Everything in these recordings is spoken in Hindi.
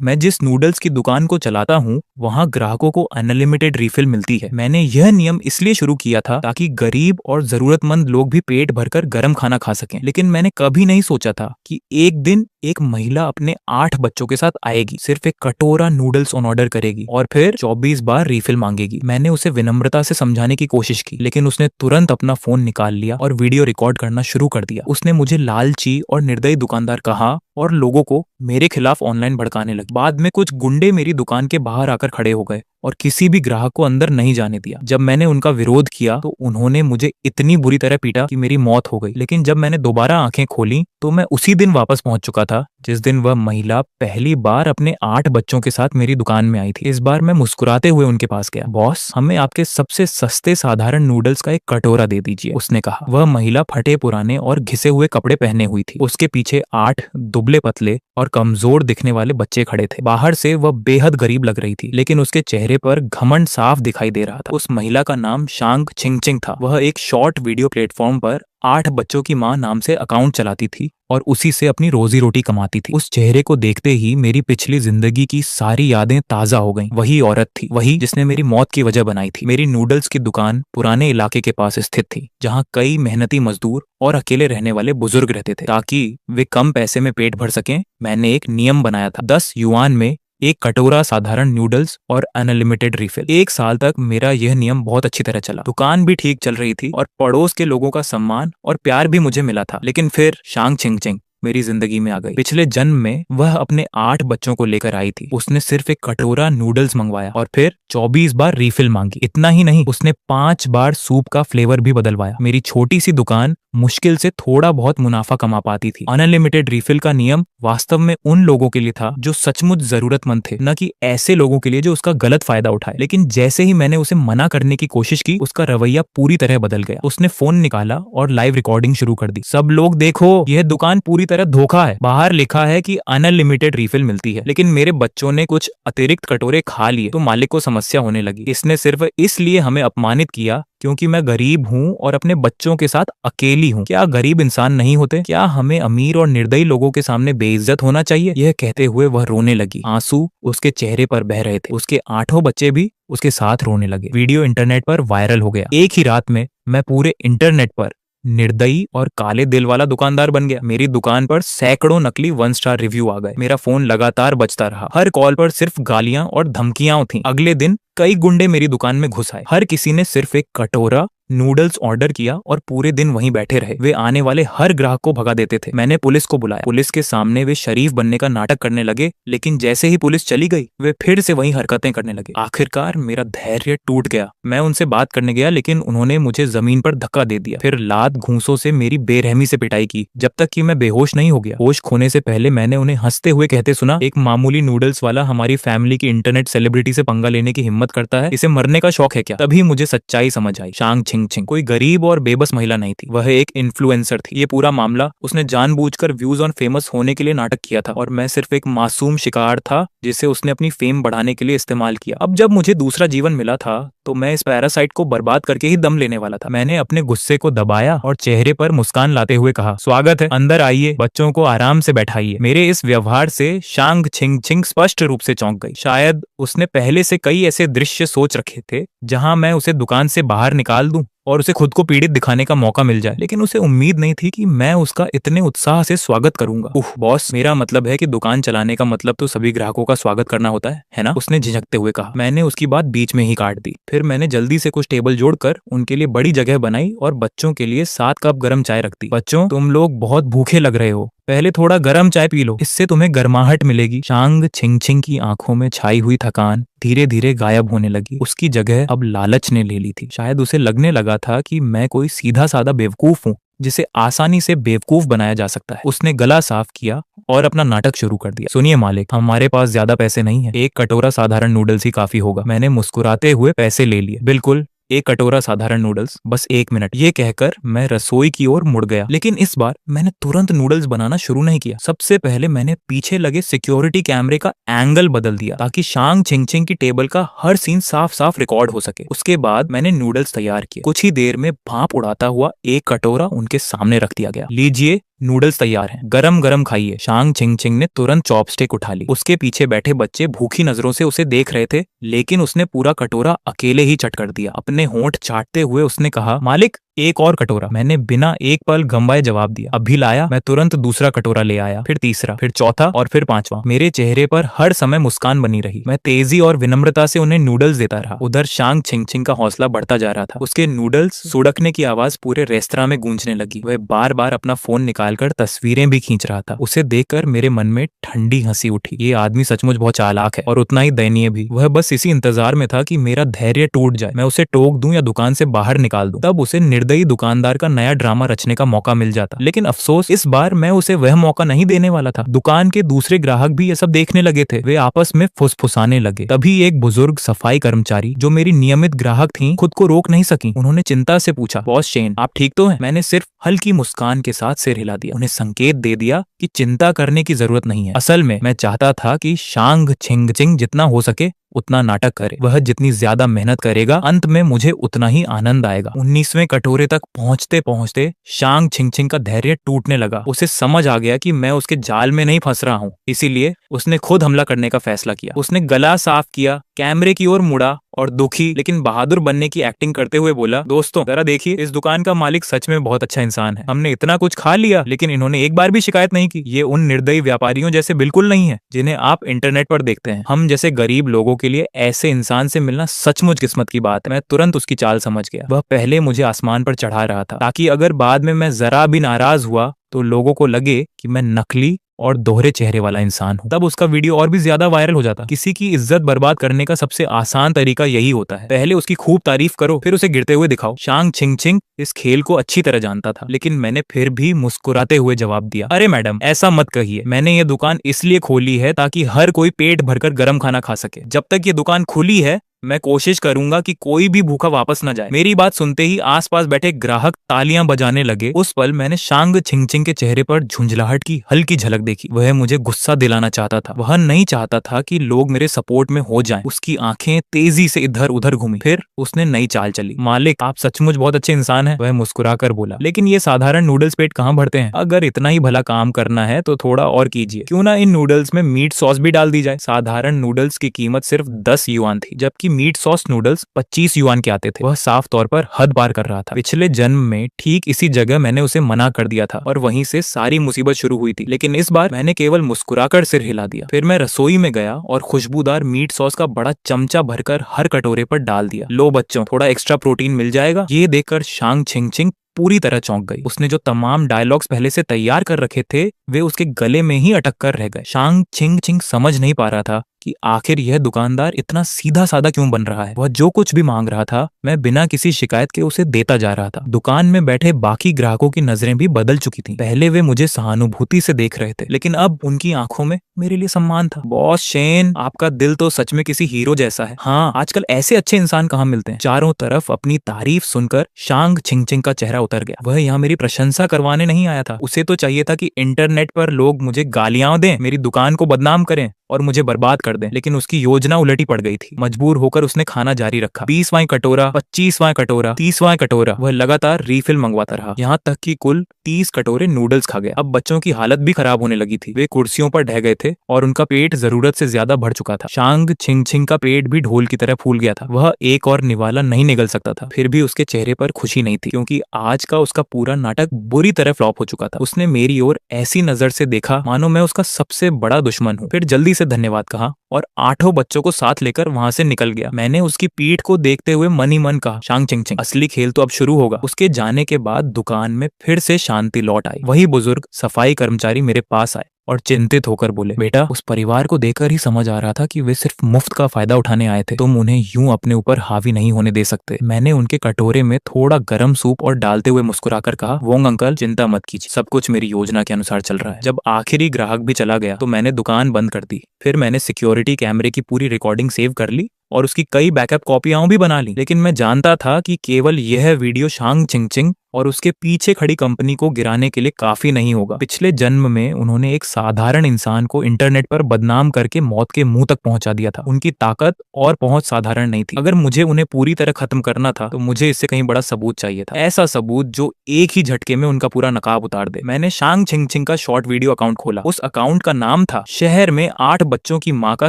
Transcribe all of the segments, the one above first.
मैं जिस नूडल्स की दुकान को चलाता हूँ वहाँ ग्राहकों को अनलिमिटेड रिफिल मिलती है। मैंने यह नियम इसलिए शुरू किया था ताकि गरीब और जरूरतमंद लोग भी पेट भरकर गर्म खाना खा सकें। लेकिन मैंने कभी नहीं सोचा था कि एक दिन एक महिला अपने 8 बच्चों के साथ आएगी, सिर्फ एक कटोरा नूडल्स ऑन ऑर्डर करेगी और फिर 24 बार रिफिल मांगेगी। मैंने उसे विनम्रता से समझाने की कोशिश की, लेकिन उसने तुरंत अपना फोन निकाल लिया और वीडियो रिकॉर्ड करना शुरू कर दिया। उसने मुझे लालची और निर्दयी दुकानदार कहा और लोगों को मेरे खिलाफ ऑनलाइन भड़काने लगे। बाद में कुछ गुंडे मेरी दुकान के बाहर आकर खड़े हो गए और किसी भी ग्राहक को अंदर नहीं जाने दिया। जब मैंने उनका विरोध किया तो उन्होंने मुझे इतनी बुरी तरह पीटा कि मेरी मौत हो गई। लेकिन जब मैंने दोबारा आंखें खोली तो मैं उसी दिन वापस पहुंच चुका था जिस दिन वह महिला पहली बार अपने 8 बच्चों के साथ मेरी दुकान में आई थी। इस बार मैं मुस्कुराते हुए उनके पास गया। बॉस, हमें आपके सबसे सस्ते साधारण नूडल्स का एक कटोरा दे दीजिए, उसने कहा। वह महिला फटे पुराने और घिसे हुए कपड़े पहने हुई थी। उसके पीछे 8 दुबले पतले और कमजोर दिखने वाले बच्चे खड़े थे। बाहर से वह बेहद गरीब लग रही थी, लेकिन उसके चेहरे पर घमंड साफ दिखाई दे रहा था। उस महिला का नाम शांग छिंगचिंग था। वह एक शॉर्ट वीडियो प्लेटफॉर्म पर 8 बच्चों की मां नाम से अकाउंट चलाती थी और उसी से अपनी रोजी रोटी कमाती थी। उस चेहरे को देखते ही मेरी पिछली जिंदगी की सारी यादें ताजा हो गईं। वही औरत थी, वही जिसने मेरी मौत की वजह बनाई थी। मेरी नूडल्स की दुकान पुराने इलाके के पास स्थित थी, जहां कई मेहनती मजदूर और अकेले रहने वाले बुजुर्ग रहते थे। ताकि वे कम पैसे में पेट भर सकें, मैंने एक नियम बनाया था, 10 युआन में एक कटोरा साधारण नूडल्स और अनलिमिटेड रिफिल। 1 साल तक मेरा यह नियम बहुत अच्छी तरह चला। दुकान भी ठीक चल रही थी और पड़ोस के लोगों का सम्मान और प्यार भी मुझे मिला था। लेकिन फिर शांग छिंगचिंग मेरी जिंदगी में आ गई। पिछले जन्म में वह अपने 8 बच्चों को लेकर आई थी। उसने सिर्फ एक कटोरा नूडल्स मंगवाया और फिर 24 बार रिफिल मांगी। इतना ही नहीं, उसने 5 बार सूप का फ्लेवर भी बदलवाया। मेरी छोटी सी दुकान मुश्किल से थोड़ा बहुत मुनाफा कमा पाती थी। अनलिमिटेड रिफिल का नियम वास्तव में उन लोगों के लिए था जो सचमुच जरूरतमंद थे, न कि ऐसे लोगों के लिए जो उसका गलत फायदा उठाए। लेकिन जैसे ही मैंने उसे मना करने की कोशिश की, उसका रवैया पूरी तरह बदल गया। उसने फोन निकाला और लाइव रिकॉर्डिंग शुरू कर दी। सब लोग देखो, यह दुकान पूरी तरह धोखा है। बाहर लिखा है कि अनलिमिटेड रिफिल मिलती है, लेकिन मेरे बच्चों ने कुछ अतिरिक्त कटोरे खा लिए तो मालिक को समस्या होने लगी। इसने सिर्फ इसलिए हमें अपमानित किया क्योंकि मैं गरीब हूँ और अपने बच्चों के साथ अकेली हूँ। क्या गरीब इंसान नहीं होते? क्या हमें अमीर और निर्दयी लोगों के सामने बेइज्जत होना चाहिए? यह कहते हुए वह रोने लगी। आंसू उसके चेहरे पर बह रहे थे। उसके 8 बच्चे भी उसके साथ रोने लगे। वीडियो इंटरनेट पर वायरल हो गया। एक ही रात में मैं पूरे इंटरनेट पर निर्दयी और काले दिल वाला दुकानदार बन गया। मेरी दुकान पर सैकड़ों नकली 1 स्टार रिव्यू आ गए। मेरा फोन लगातार बजता रहा। हर कॉल पर सिर्फ गालियां और धमकियां थीं। अगले दिन कई गुंडे मेरी दुकान में घुस आए। हर किसी ने सिर्फ एक कटोरा नूडल्स ऑर्डर किया और पूरे दिन वहीं बैठे रहे। वे आने वाले हर ग्राहक को भगा देते थे। मैंने पुलिस को बुलाया। पुलिस के सामने वे शरीफ बनने का नाटक करने लगे, लेकिन जैसे ही पुलिस चली गई वे फिर से वही हरकतें करने लगे। आखिरकार मेरा धैर्य टूट गया। मैं उनसे बात करने गया, लेकिन उन्होंने मुझे जमीन पर धक्का दे दिया। फिर लात घूंसों से मेरी बेरहमी से पिटाई की, जब तक कि मैं बेहोश नहीं हो गया। होश खोने से पहले मैंने उन्हें हंसते हुए कहते सुना, एक मामूली नूडल्स वाला हमारी फैमिली की इंटरनेट सेलिब्रिटी से पंगा लेने की हिम्मत करता है? इसे मरने का शौक है क्या? तभी मुझे सच्चाई समझ आई। शांग छिंगचिंग कोई गरीब और बेबस महिला नहीं थी, वह एक इन्फ्लुएंसर थी। ये पूरा मामला उसने जानबूझकर व्यूज और फेमस होने के लिए नाटक किया था और मैं सिर्फ एक मासूम शिकार था जिसे उसने अपनी फेम बढ़ाने के लिए इस्तेमाल किया। अब जब मुझे दूसरा जीवन मिला था तो मैं इस पैरासाइट को बर्बाद करके ही दम लेने वाला था। मैंने अपने गुस्से को दबाया और चेहरे पर मुस्कान लाते हुए कहा, स्वागत है, अंदर आइए, बच्चों को आराम से बैठाइए। मेरे इस व्यवहार से शांग छिंगचिंग स्पष्ट रूप से चौंक गई। शायद उसने पहले से कई ऐसे दृश्य सोच रखे थे जहां मैं उसे दुकान से बाहर निकाल दूं और उसे खुद को पीड़ित दिखाने का मौका मिल जाए, लेकिन उसे उम्मीद नहीं थी कि मैं उसका इतने उत्साह से स्वागत करूंगा। बॉस, मेरा मतलब है कि दुकान चलाने का मतलब तो सभी ग्राहकों का स्वागत करना होता है ना? उसने झिझकते हुए कहा। मैंने उसकी बात बीच में ही काट दी। फिर मैंने जल्दी से कुछ टेबल जोड़कर उनके लिए बड़ी जगह बनाई और बच्चों के लिए 7 कप गर्म चाय रख दी। बच्चों, तुम लोग बहुत भूखे लग रहे हो, पहले थोड़ा गर्म चाय पी लो, इससे तुम्हें गर्माहट मिलेगी। शांग छिंगचिंग की आंखों में छाई हुई थकान धीरे धीरे गायब होने लगी। उसकी जगह अब लालच ने ले ली थी। शायद उसे लगने लगा था कि मैं कोई सीधा साधा बेवकूफ हूँ जिसे आसानी से बेवकूफ बनाया जा सकता है। उसने गला साफ किया और अपना नाटक शुरू कर दिया। सुनिए मालिक, हमारे पास ज्यादा पैसे नहीं है, एक कटोरा साधारण नूडल्स ही काफी होगा। मैंने मुस्कुराते हुए पैसे ले लिए। बिल्कुल, एक कटोरा साधारण नूडल्स, बस 1 मिनट। ये कहकर मैं रसोई की ओर मुड़ गया, लेकिन इस बार मैंने तुरंत नूडल्स बनाना शुरू नहीं किया। सबसे पहले मैंने पीछे लगे सिक्योरिटी कैमरे का एंगल बदल दिया ताकि शांग छिंगचिंग की टेबल का हर सीन साफ साफ रिकॉर्ड हो सके। उसके बाद मैंने नूडल्स तैयार किए। कुछ ही देर में भाप उड़ाता हुआ एक कटोरा उनके सामने रख दिया गया। लीजिए, नूडल्स तैयार हैं, गरम गरम खाइए। शांग छिंग छिंग ने तुरंत चॉपस्टिक उठा ली। उसके पीछे बैठे बच्चे भूखी नजरों से उसे देख रहे थे, लेकिन उसने पूरा कटोरा अकेले ही चट कर दिया। अपने होंठ चाटते हुए उसने कहा, मालिक एक और कटोरा। मैंने बिना एक पल गंवाए जवाब दिया, अभी लाया। मैं तुरंत दूसरा कटोरा ले आया, फिर तीसरा, फिर चौथा और फिर पांचवा। मेरे चेहरे पर हर समय मुस्कान बनी रही। मैं तेजी और विनम्रता से उन्हें नूडल्स देता रहा। उधर शांग छिंग छिंग का हौसला बढ़ता जा रहा था। उसके नूडल्स सुड़कने की आवाज पूरे रेस्तरां में गूंजने लगी। वह बार बार अपना फोन निकालकर तस्वीरें भी खींच रहा था। उसे देखकर मेरे मन में ठंडी हंसी उठी। ये आदमी सचमुच बहुत चालाक है और उतना ही दयनीय भी। वह बस इसी इंतजार में था कि मेरा धैर्य टूट जाए, मैं उसे टोक दूं या दुकान से बाहर निकाल दूं। तब उसे निर्दयी दुकानदार का नया ड्रामा रचने का मौका मिल जाता। लेकिन अफसोस, इस बार मैं उसे वह मौका नहीं देने वाला था। दुकान के दूसरे ग्राहक भी ये सब देखने लगे थे। वे आपस में फुसफुसाने लगे। तभी एक बुजुर्ग सफाई कर्मचारी, जो मेरी नियमित ग्राहक थी, खुद को रोक नहीं सकी। उन्होंने चिंता से पूछा, बॉस शेन, आप ठीक तो हैं? मैंने सिर्फ हल्की मुस्कान के साथ सिर हिला दिया, उन्हें संकेत दे दिया कि चिंता करने की जरूरत नहीं है। असल में मैं चाहता था कि शांग छिंग छिंग जितना हो सके उतना नाटक करे। वह जितनी ज्यादा मेहनत करेगा, अंत में मुझे उतना ही आनंद आएगा। 19वें कटोरे तक पहुंचते पहुंचते शांग छिंग छिंग का धैर्य टूटने लगा। उसे समझ आ गया कि मैं उसके जाल में नहीं फंस रहा हूँ, इसीलिए उसने खुद हमला करने का फैसला किया। उसने गला साफ किया, कैमरे की ओर मुड़ा और दुखी लेकिन बहादुर बनने की एक्टिंग करते हुए बोला, दोस्तों जरा देखिए, इस दुकान का मालिक सच में बहुत अच्छा इंसान है। हमने इतना कुछ खा लिया, लेकिन इन्होंने एक बार भी शिकायत नहीं की। ये उन निर्दयी व्यापारियों जैसे बिल्कुल नहीं है जिन्हें आप इंटरनेट पर देखते हैं। हम जैसे गरीब लोगों के लिए ऐसे इंसान से मिलना सचमुच किस्मत की बात है। मैं तुरंत उसकी चाल समझ गया। वह पहले मुझे आसमान पर चढ़ा रहा था, ताकि अगर बाद में मैं जरा भी नाराज हुआ तो लोगों को लगे कि मैं नकली और दोहरे चेहरे वाला इंसान हूँ। तब उसका वीडियो और भी ज्यादा वायरल हो जाता। किसी की इज्जत बर्बाद करने का सबसे आसान तरीका यही होता है, पहले उसकी खूब तारीफ करो, फिर उसे गिरते हुए दिखाओ। शांग छिंग छिंग इस खेल को अच्छी तरह जानता था, लेकिन मैंने फिर भी मुस्कुराते हुए जवाब दिया, अरे मैडम, ऐसा मत कहिए। मैंने ये दुकान इसलिए खोली है ताकि हर कोई पेट भरकर गर्म खाना खा सके। जब तक ये दुकान खुली है, मैं कोशिश करूंगा कि कोई भी भूखा वापस न जाए। मेरी बात सुनते ही आसपास बैठे ग्राहक तालियां बजाने लगे। उस पल मैंने शांग छिंग छिंग के चेहरे पर झुंझलाहट की हल्की झलक देखी। वह मुझे गुस्सा दिलाना चाहता था। वह नहीं चाहता था कि लोग मेरे सपोर्ट में हो जाएं। उसकी आंखें तेजी से इधर उधर घूमी। फिर उसने नई चाल चली। मालिक, आप सचमुच बहुत अच्छे इंसान हैं, वह मुस्कुराकर बोला, लेकिन ये साधारण नूडल्स पेट कहाँ भरते हैं? अगर इतना ही भला काम करना है तो थोड़ा और कीजिए। क्यों ना इन नूडल्स में मीट सॉस भी डाल दी जाए? साधारण नूडल्स की कीमत सिर्फ 10 युआन थी, जबकि मीट सॉस नूडल्स 25 युआन के आते थे। वह साफ तौर पर हद पार कर रहा था। पिछले जन्म में ठीक इसी जगह मैंने उसे मना कर दिया था और वहीं से सारी मुसीबत शुरू हुई थी। लेकिन इस बार मैंने केवल मुस्कुराकर सिर हिला दिया। फिर मैं रसोई में गया और खुशबूदार मीट सॉस का बड़ा चमचा भरकर हर कटोरे पर डाल दिया। लो बच्चों, थोड़ा एक्स्ट्रा प्रोटीन मिल जाएगा। ये देखकर शांग छिंग छिंग पूरी तरह चौंक गई। उसने जो तमाम डायलॉग्स पहले से तैयार कर रखे थे, वे उसके गले में ही अटक कर रह गए। शांग छिंग छिंग समझ नहीं पा रहा था कि आखिर यह दुकानदार इतना सीधा साधा क्यों बन रहा है। वह जो कुछ भी मांग रहा था, मैं बिना किसी शिकायत के उसे देता जा रहा था। दुकान में बैठे बाकी ग्राहकों की नजरें भी बदल चुकी थीं। पहले वे मुझे सहानुभूति से देख रहे थे, लेकिन अब उनकी आंखों में मेरे लिए सम्मान था। बॉस शेन, आपका दिल तो सच में किसी हीरो जैसा है। हाँ, आजकल ऐसे अच्छे इंसान कहाँ मिलते हैं। चारों तरफ अपनी तारीफ सुनकर शांग छिंग छिंग का चेहरा उतर गया। वह यहाँ मेरी प्रशंसा करवाने नहीं आया था। उसे तो चाहिए था कि इंटरनेट पर लोग मुझे गालियां दें, मेरी दुकान को बदनाम करें और मुझे बर्बाद कर दें। लेकिन उसकी योजना उलटी पड़ गई थी। मजबूर होकर उसने खाना जारी रखा। 20वां कटोरा, 25वां कटोरा, 30वां कटोरा, वह लगातार रीफिल मंगवाता रहा, यहाँ तक कि कुल 30 कटोरे नूडल्स खा गया। अब बच्चों की हालत भी खराब होने लगी थी। वे कुर्सियों पर ढह गए थे और उनका पेट जरूरत से ज्यादा भर चुका था। शांग छिंग छिंग का पेट भी ढोल की तरह फूल गया था। वह एक और निवाला नहीं निगल सकता था। फिर भी उसके चेहरे पर खुशी नहीं थी, क्योंकि आज का उसका पूरा नाटक बुरी तरह फ्लॉप हो चुका था। उसने मेरी ओर ऐसी नजर से देखा मानो मैं उसका सबसे बड़ा दुश्मन हूँ। फिर जल्दी से धन्यवाद कहा और 8 बच्चों को साथ लेकर वहां से निकल गया। मैंने उसकी पीठ को देखते हुए मन ही मन कहा, शांग छिंग छिंग, असली खेल तो अब शुरू होगा। उसके जाने के बाद दुकान में फिर से शांति लौट आई। वही बुजुर्ग सफाई कर्मचारी मेरे पास आए और चिंतित होकर बोले, बेटा, उस परिवार को देखकर ही समझ आ रहा था कि वे सिर्फ मुफ्त का फायदा उठाने आए थे। तुम उन्हें यूं अपने ऊपर हावी नहीं होने दे सकते। मैंने उनके कटोरे में थोड़ा गर्म सूप और डालते हुए मुस्कुराकर कहा, वोंग अंकल, चिंता मत कीजिए, सब कुछ मेरी योजना के अनुसार चल रहा है। जब आखिरी ग्राहक भी चला गया तो मैंने दुकान बंद कर दी। फिर मैंने सिक्योरिटी कैमरे की पूरी रिकॉर्डिंग सेव कर ली और उसकी कई बैकअप कॉपियां भी बना ली। लेकिन मैं जानता था कि केवल यह वीडियो शांग चिंगचिंग और उसके पीछे खड़ी कंपनी को गिराने के लिए काफी नहीं होगा। पिछले जन्म में उन्होंने एक साधारण इंसान को इंटरनेट पर बदनाम करके मौत के मुंह तक पहुंचा दिया था। उनकी ताकत और पहुंच साधारण नहीं थी। अगर मुझे उन्हें पूरी तरह खत्म करना था तो मुझे इससे कहीं बड़ा सबूत चाहिए था, ऐसा सबूत जो एक ही झटके में उनका पूरा नकाब उतार दे। मैंने शांग चिंगचिंग का शॉर्ट वीडियो अकाउंट खोला। उस अकाउंट का नाम था शहर में 8 बच्चों की माँ का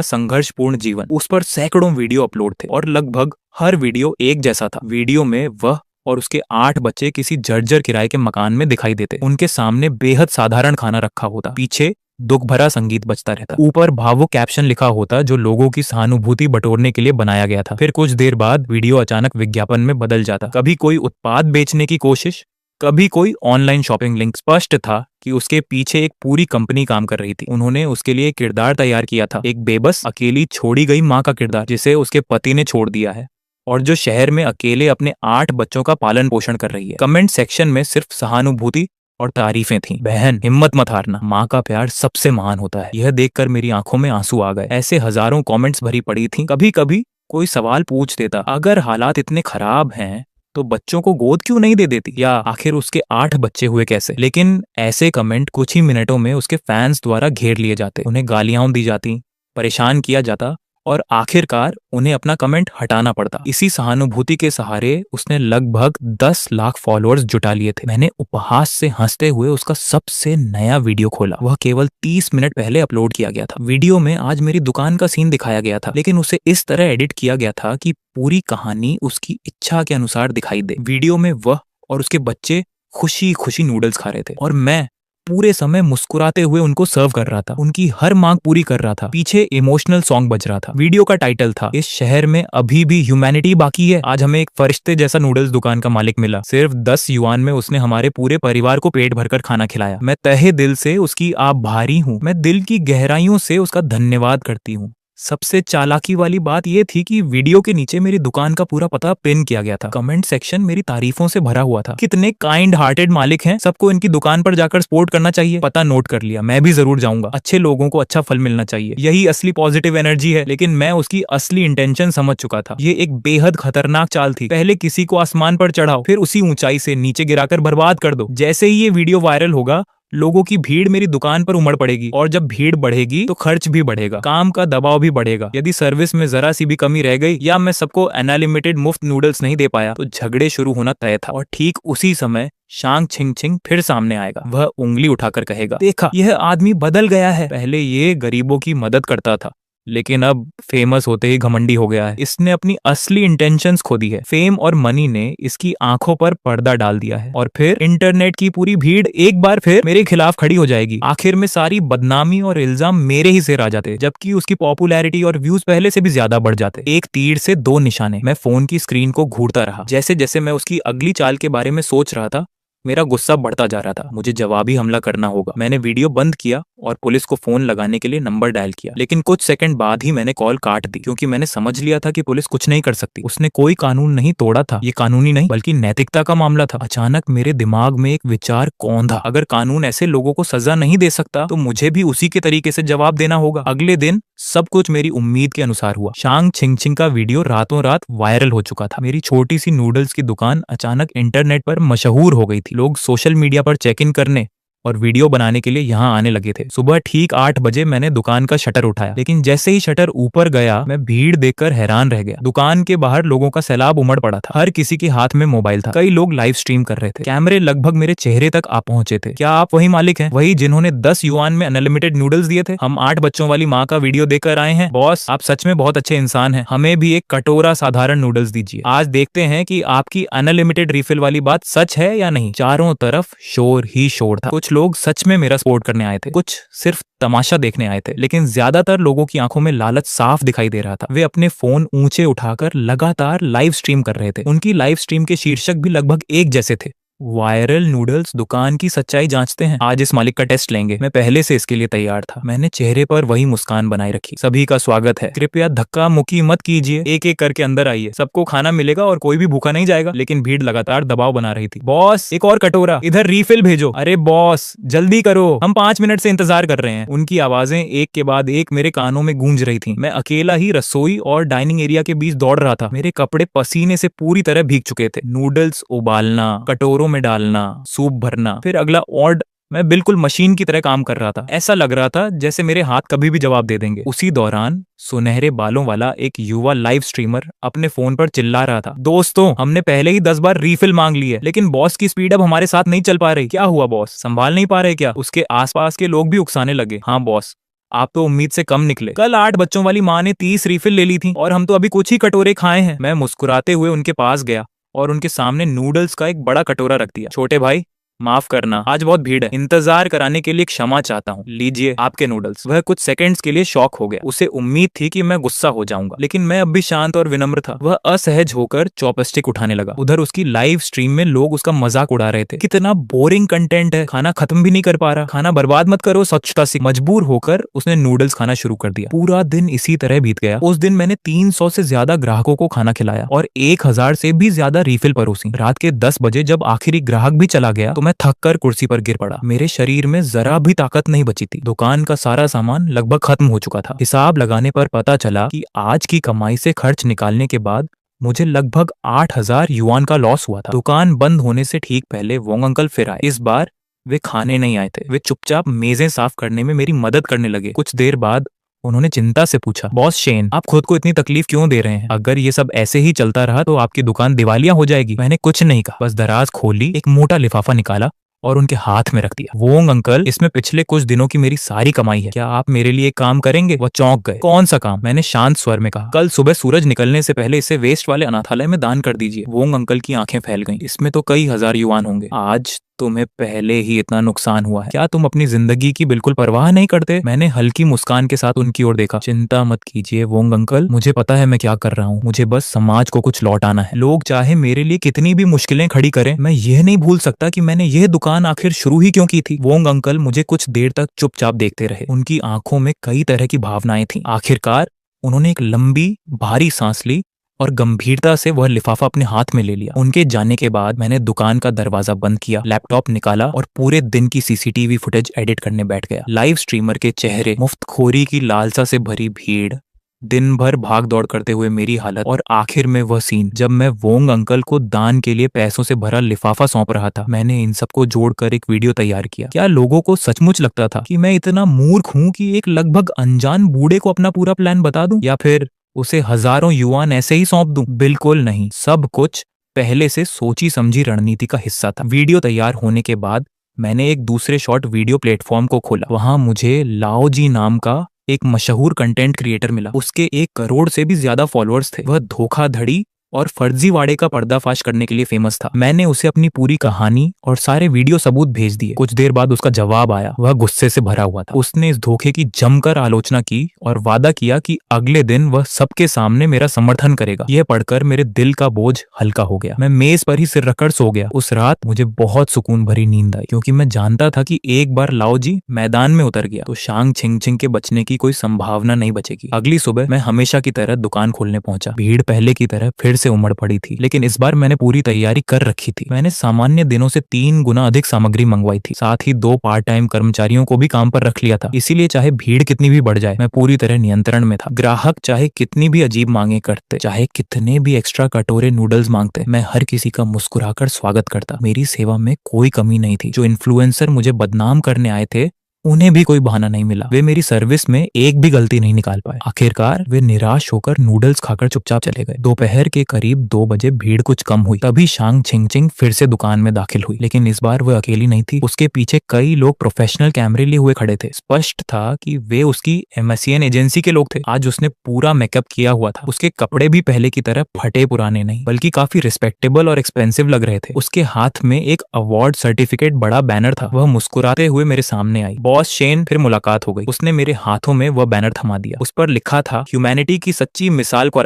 संघर्षपूर्ण जीवन। उस पर सैकड़ों वीडियो अपलोड थे और लगभग हर वीडियो एक जैसा था। वीडियो में वह और उसके 8 बच्चे किसी जर्जर किराए के मकान में दिखाई देते। उनके सामने बेहद साधारण खाना रखा होता, पीछे दुख भरा संगीत बजता रहता, ऊपर भावुक कैप्शन लिखा होता जो लोगों की सहानुभूति बटोरने के लिए बनाया गया था। फिर कुछ देर बाद वीडियो अचानक विज्ञापन में बदल जाता। कभी कोई उत्पाद बेचने की कोशिश, कभी कोई ऑनलाइन शॉपिंग लिंक। स्पष्ट था कि उसके पीछे एक पूरी कंपनी काम कर रही थी। उन्होंने उसके लिए एक किरदार तैयार किया था, एक बेबस अकेली छोड़ी गई माँ का किरदार जिसे उसके पति ने छोड़ दिया है और जो शहर में अकेले अपने 8 बच्चों का पालन पोषण कर रही है। कमेंट सेक्शन में सिर्फ सहानुभूति और तारीफें थीं। बहन, हिम्मत मत हारना, माँ का प्यार सबसे महान होता है। यह देखकर मेरी आंखों में आंसू आ गए। ऐसे हजारों कमेंट्स भरी पड़ी थी। कभी कभी कोई सवाल पूछ देता, अगर हालात इतने खराब हैं तो बच्चों को गोद क्यों नहीं दे देती, या आखिर उसके 8 बच्चे हुए कैसे। लेकिन ऐसे कमेंट कुछ ही मिनटों में उसके फैंस द्वारा घेर लिए जाते, उन्हें गालियां दी जाती, परेशान किया जाता और आखिरकार उन्हें अपना कमेंट हटाना पड़ता। इसी सहानुभूति के सहारे उसने लगभग 10 लाख फॉलोअर्स जुटा लिए थे। मैंने उपहास से हंसते हुए उसका सबसे नया वीडियो खोला। वह केवल 30 मिनट पहले अपलोड किया गया था। वीडियो में आज मेरी दुकान का सीन दिखाया गया था, लेकिन उसे इस तरह एडिट किया गया था कि पूरी कहानी उसकी इच्छा के अनुसार दिखाई दे। वीडियो में वह और उसके बच्चे खुशी खुशी नूडल्स खा रहे थे और मैं पूरे समय मुस्कुराते हुए उनको सर्व कर रहा था, उनकी हर मांग पूरी कर रहा था। पीछे इमोशनल सॉन्ग बज रहा था। वीडियो का टाइटल था, इस शहर में अभी भी ह्यूमैनिटी बाकी है। आज हमें एक फरिश्ते जैसा नूडल्स दुकान का मालिक मिला। सिर्फ 10 युआन में उसने हमारे पूरे परिवार को पेट भरकर खाना खिलाया। मैं तहे दिल से उसकी आभारी हूँ। मैं दिल की गहराइयों से उसका धन्यवाद करती हूँ। सबसे चालाकी वाली बात यह थी कि वीडियो के नीचे मेरी दुकान का पूरा पता पिन किया गया था। कमेंट सेक्शन मेरी तारीफों से भरा हुआ था। कितने काइंड हार्टेड मालिक हैं, सबको इनकी दुकान पर जाकर सपोर्ट करना चाहिए। पता नोट कर लिया, मैं भी जरूर जाऊंगा। अच्छे लोगों को अच्छा फल मिलना चाहिए, यही असली पॉजिटिव एनर्जी है। लेकिन मैं उसकी असली इंटेंशन समझ चुका था। ये एक बेहद खतरनाक चाल थी। पहले किसी को आसमान पर चढ़ाओ, फिर उसी ऊंचाई से नीचे गिराकर बर्बाद कर दो। जैसे ही ये वीडियो वायरल होगा, लोगों की भीड़ मेरी दुकान पर उमड़ पड़ेगी और जब भीड़ बढ़ेगी तो खर्च भी बढ़ेगा, काम का दबाव भी बढ़ेगा। यदि सर्विस में जरा सी भी कमी रह गई या मैं सबको अनलिमिटेड मुफ्त नूडल्स नहीं दे पाया तो झगड़े शुरू होना तय था। और ठीक उसी समय शांग चिंगचिंग फिर सामने आएगा। वह उंगली उठाकर कहेगा, देखा, यह आदमी बदल गया है। पहले ये गरीबों की मदद करता था, लेकिन अब फेमस होते ही घमंडी हो गया है। इसने अपनी असली इंटेंशंस खो दी है। फेम और मनी ने इसकी आंखों पर पर्दा डाल दिया है और फिर इंटरनेट की पूरी भीड़ एक बार फिर मेरे खिलाफ खड़ी हो जाएगी। आखिर में सारी बदनामी और इल्जाम मेरे ही सिर आ जाते, जबकि उसकी पॉपुलैरिटी और व्यूज पहले से भी ज्यादा बढ़ जाते। एक तीर से 2 निशाने। मैं फोन की स्क्रीन को घूरता रहा। जैसे जैसे मैं उसकी अगली चाल के बारे में सोच रहा था, मेरा गुस्सा बढ़ता जा रहा था। मुझे जवाबी हमला करना होगा। मैंने वीडियो बंद किया और पुलिस को फोन लगाने के लिए नंबर डायल किया। लेकिन कुछ सेकंड बाद ही मैंने कॉल काट दी, क्योंकि मैंने समझ लिया था कि पुलिस कुछ नहीं कर सकती। उसने कोई कानून नहीं तोड़ा था। ये कानूनी नहीं बल्कि नैतिकता का मामला था। अचानक मेरे दिमाग में एक विचार कौंधा, अगर कानून ऐसे लोगों को सजा नहीं दे सकता तो मुझे भी उसी के तरीके से जवाब देना होगा। अगले दिन सब कुछ मेरी उम्मीद के अनुसार हुआ। शांग चिंगचिंग का वीडियो रातों रात वायरल हो चुका था। मेरी छोटी सी नूडल्स की दुकान अचानक इंटरनेट पर मशहूर हो गई थी। लोग सोशल मीडिया पर चेक इन करने और वीडियो बनाने के लिए यहाँ आने लगे थे। सुबह ठीक 8 बजे मैंने दुकान का शटर उठाया, लेकिन जैसे ही शटर ऊपर गया मैं भीड़ देखकर हैरान रह गया। दुकान के बाहर लोगों का सैलाब उमड़ पड़ा था। हर किसी के हाथ में मोबाइल था। कई लोग लाइव स्ट्रीम कर रहे थे। कैमरे लगभग मेरे चेहरे तक आ पहुंचे थे। क्या आप वही मालिक हैं, वही जिन्होंने 10 युआन में अनलिमिटेड नूडल्स दिए थे? हम 8 बच्चों वाली माँ का वीडियो देखकर आए हैं। बॉस, आप सच में बहुत अच्छे इंसान हैं। हमें भी एक कटोरा साधारण नूडल्स दीजिए। आज देखते हैं कि आपकी अनलिमिटेड रिफिल वाली बात सच है या नहीं। चारों तरफ शोर ही शोर था। कुछ लोग सच में सपोर्ट करने आए थे, कुछ सिर्फ तमाशा देखने आए थे, लेकिन ज्यादातर लोगों की आंखों में लालच साफ दिखाई दे रहा था। वे अपने फोन ऊंचे उठाकर लगातार लाइव स्ट्रीम कर रहे थे। उनकी लाइव स्ट्रीम के शीर्षक भी लगभग एक जैसे थे। वायरल नूडल्स दुकान की सच्चाई जांचते हैं। आज इस मालिक का टेस्ट लेंगे। मैं पहले से इसके लिए तैयार था। मैंने चेहरे पर वही मुस्कान बनाए रखी। सभी का स्वागत है, कृपया धक्का मुक्की मत कीजिए, एक एक करके अंदर आइए, सबको खाना मिलेगा और कोई भी भूखा नहीं जाएगा। लेकिन भीड़ लगातार दबाव बना रही थी। बॉस, एक और कटोरा, इधर रीफिल भेजो। अरे बॉस, जल्दी करो, हम 5 मिनट से इंतजार कर रहे हैं। उनकी आवाजें एक के बाद एक मेरे कानों में गूंज रही थी। मैं अकेला ही रसोई और डाइनिंग एरिया के बीच दौड़ रहा था। मेरे कपड़े पसीने से पूरी तरह भीग चुके थे। नूडल्स उबालना, कटोरों में डालना, सूप भरना, फिर अगला ऑर्डर। मैं बिल्कुल मशीन की तरह काम कर रहा था। ऐसा लग रहा था जैसे मेरे हाथ कभी भी जवाब दे देंगे। उसी दौरान सुनहरे बालों वाला एक युवा लाइव स्ट्रीमर अपने फोन पर चिल्ला रहा था, दोस्तों, हमने पहले ही 10 बार रीफिल मांग ली है, लेकिन बॉस की स्पीड अब हमारे साथ नहीं चल पा रही। क्या हुआ बॉस, संभाल नहीं पा रहे क्या? उसके आसपास के लोग भी उकसाने लगे। हाँ बॉस, आप तो उम्मीद से कम निकले। कल 8 बच्चों वाली माँ ने 30 रीफिल ले ली थी और हम तो अभी कुछ ही कटोरे खाए हैं। मैं मुस्कुराते हुए उनके पास गया और उनके सामने नूडल्स का एक बड़ा कटोरा रख दिया। छोटे भाई, माफ करना, आज बहुत भीड़ है, इंतजार कराने के लिए क्षमा चाहता हूँ, लीजिए आपके नूडल्स। वह कुछ सेकंड्स के लिए शॉक हो गया। उसे उम्मीद थी कि मैं गुस्सा हो जाऊंगा, लेकिन मैं अब भी शांत और विनम्र था। वह असहज होकर चॉपस्टिक उठाने लगा। उधर उसकी लाइव स्ट्रीम में लोग उसका मजाक उड़ा रहे थे। कितना बोरिंग कंटेंट है, खाना खत्म भी नहीं कर पा रहा, खाना बर्बाद मत करो, स्वच्छता सीख। मजबूर होकर उसने नूडल्स खाना शुरू कर दिया। पूरा दिन इसी तरह बीत गया। उस दिन मैंने 300 से ज्यादा ग्राहकों को खाना खिलाया और 1000 से भी ज्यादा रीफिल परोसी। रात के 10 बजे जब आखिरी ग्राहक भी चला गया तो मैं थक कर कुर्सी पर गिर पड़ा। मेरे शरीर में जरा भी ताकत नहीं बची थी। दुकान का सारा सामान लगभग खत्म हो चुका था। हिसाब लगाने पर पता चला कि आज की कमाई से खर्च निकालने के बाद मुझे लगभग 8000 युआन का लॉस हुआ था। दुकान बंद होने से ठीक पहले वोंग अंकल फिर आए। इस बार वे खाने नहीं आए थे। वे चुपचाप मेजें साफ करने में मेरी मदद करने लगे। कुछ देर बाद उन्होंने चिंता से पूछा, बॉस शेन, आप खुद को इतनी तकलीफ क्यों दे रहे हैं? अगर ये सब ऐसे ही चलता रहा तो आपकी दुकान दिवालिया हो जाएगी। मैंने कुछ नहीं कहा, बस दराज खोली, एक मोटा लिफाफा निकाला और उनके हाथ में रख दिया। वोंग अंकल, इसमें पिछले कुछ दिनों की मेरी सारी कमाई है, क्या आप मेरे लिए एक काम करेंगे? वह चौंक गए। कौन सा काम? मैंने शांत स्वर में कहा, कल सुबह सूरज निकलने से पहले इसे वेस्ट वाले अनाथालय में दान कर दीजिए। वोंग अंकल की आंखें फैल गईं। इसमें तो कई हजार युआन होंगे। आज तुम्हें पहले ही इतना नुकसान हुआ है, क्या तुम अपनी जिंदगी की बिल्कुल परवाह नहीं करते? मैंने हल्की मुस्कान के साथ उनकी ओर देखा। चिंता मत कीजिए वोंग अंकल, मुझे पता है मैं क्या कर रहा हूँ। मुझे बस समाज को कुछ लौटाना है। लोग चाहे मेरे लिए कितनी भी मुश्किलें खड़ी करें, मैं यह नहीं भूल सकता कि मैंने यह दुकान आखिर शुरू ही क्यों की थी। वोंग अंकल मुझे कुछ देर तक चुपचाप देखते रहे। उनकी आंखों में कई तरह की भावनाएं थीं। आखिरकार उन्होंने एक लंबी भारी सांस ली और गंभीरता से वह लिफाफा अपने हाथ में ले लिया। उनके जाने के बाद मैंने दुकान का दरवाजा बंद किया, लैपटॉप निकाला और पूरे दिन की सीसीटीवी फुटेज एडिट करने बैठ गया। लाइव स्ट्रीमर के चेहरे, मुफ्तखोरी की लालसा से भरी भीड़, दिन भर भाग दौड़ करते हुए मेरी हालत और आखिर में वह सीन जब मैं वोंग अंकल को दान के लिए पैसों से भरा लिफाफा सौंप रहा था। मैंने इन सबको जोड़कर एक वीडियो तैयार किया। क्या लोगों को सचमुच लगता था कि मैं इतना मूर्ख हूं कि एक लगभग अनजान बूढ़े को अपना पूरा प्लान बता दूं, या फिर उसे हजारों युआन ऐसे ही सौंप दूं? बिल्कुल नहीं, सब कुछ पहले से सोची समझी रणनीति का हिस्सा था। वीडियो तैयार होने के बाद मैंने एक दूसरे शॉर्ट वीडियो प्लेटफॉर्म को खोला। वहां मुझे लाओ जी नाम का एक मशहूर कंटेंट क्रिएटर मिला। उसके 1 करोड़ से भी ज्यादा फॉलोअर्स थे। वह धोखाधड़ी और फर्जीवाड़े का पर्दाफाश करने के लिए फेमस था। मैंने उसे अपनी पूरी कहानी और सारे वीडियो सबूत भेज दिए। कुछ देर बाद उसका जवाब आया। वह गुस्से से भरा हुआ था। उसने इस धोखे की जमकर आलोचना की और वादा किया कि अगले दिन वह सबके सामने मेरा समर्थन करेगा। यह पढ़कर मेरे दिल का बोझ हल्का हो गया। मैं मेज पर ही सिर रखकर सो गया। उस रात मुझे बहुत सुकून भरी नींद आई, क्योंकि मैं जानता था कि एक बार लाओ जी मैदान में उतर गया तो शांग छिंग के बचने की कोई संभावना नहीं बचेगी। अगली सुबह मैं हमेशा की तरह दुकान खोलने पहुंचा। भीड़ पहले की तरह फिर से उमड़ पड़ी थी, लेकिन इस बार मैंने पूरी तैयारी कर रखी थी। मैंने सामान्य दिनों से 3 गुना अधिक सामग्री मंगवाई थी। साथ ही 2 पार्ट टाइम कर्मचारियों को भी काम पर रख लिया था। इसीलिए चाहे भीड़ कितनी भी बढ़ जाए, मैं पूरी तरह नियंत्रण में था। ग्राहक चाहे कितनी भी अजीब मांगे करते, चाहे कितने भी एक्स्ट्रा कटोरे नूडल्स मांगते, मैं हर किसी का मुस्कुराकर स्वागत करता। मेरी सेवा में कोई कमी नहीं थी। जो इन्फ्लुएंसर मुझे बदनाम करने आए थे, उन्हें भी कोई बहाना नहीं मिला। वे मेरी सर्विस में एक भी गलती नहीं निकाल पाए। आखिरकार वे निराश होकर नूडल्स खाकर चुपचाप चले गए। दोपहर के करीब 2 बजे भीड़ कुछ कम हुई। तभी शांग छिंग फिर से दुकान में दाखिल हुई, लेकिन इस बार वह अकेली नहीं थी। उसके पीछे कई लोग प्रोफेशनल कैमरे लिए हुए खड़े थे। स्पष्ट था कि वे उसकी एमएससीएन एजेंसी के लोग थे। आज उसने पूरा मेकअप किया हुआ था। उसके कपड़े भी पहले की तरह फटे पुराने नहीं, बल्कि काफी रिस्पेक्टेबल और एक्सपेंसिव लग रहे थे। उसके हाथ में एक अवार्ड सर्टिफिकेट बड़ा बैनर था। वह मुस्कुराते हुए मेरे सामने आई। बॉस शेन, फिर मुलाकात हो गई। उसने मेरे हाथों में वह बैनर थमा दिया। उस पर लिखा था, ह्यूमैनिटी की सच्ची मिसाल को